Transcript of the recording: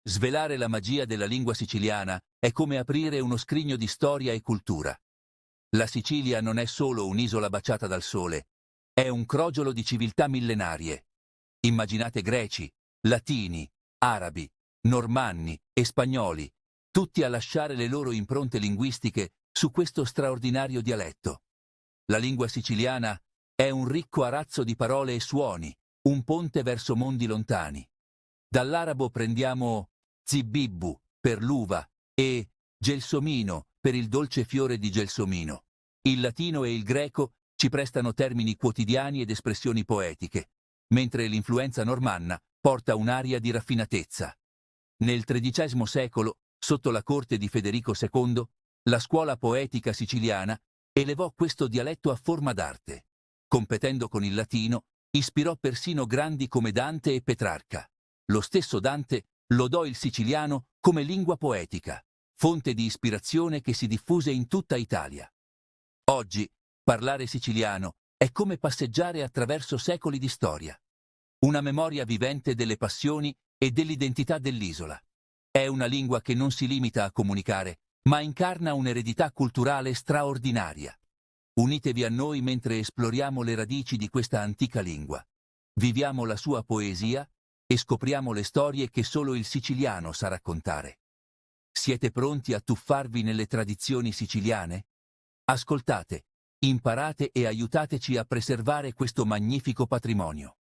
Svelare la magia della lingua siciliana è come aprire uno scrigno di storia e cultura. La Sicilia non è solo un'isola baciata dal sole, è un crogiolo di civiltà millenarie. Immaginate greci, latini, arabi, normanni e spagnoli, tutti a lasciare le loro impronte linguistiche su questo straordinario dialetto. La lingua siciliana è un ricco arazzo di parole e suoni, un ponte verso mondi lontani. Dall'arabo prendiamo zibibbu per l'uva e gelsomino per il dolce fiore di gelsomino. Il latino e il greco ci prestano termini quotidiani ed espressioni poetiche, mentre l'influenza normanna porta un'aria di raffinatezza. Nel XIII secolo, sotto la corte di Federico II, la scuola poetica siciliana elevò questo dialetto a forma d'arte. Competendo con il latino, ispirò persino grandi come Dante e Petrarca. Lo stesso Dante lodò il siciliano come lingua poetica, fonte di ispirazione che si diffuse in tutta Italia. Oggi, parlare siciliano è come passeggiare attraverso secoli di storia. Una memoria vivente delle passioni e dell'identità dell'isola. È una lingua che non si limita a comunicare, ma incarna un'eredità culturale straordinaria. Unitevi a noi mentre esploriamo le radici di questa antica lingua. Viviamo la sua poesia e scopriamo le storie che solo il siciliano sa raccontare. Siete pronti a tuffarvi nelle tradizioni siciliane? Ascoltate, imparate e aiutateci a preservare questo magnifico patrimonio.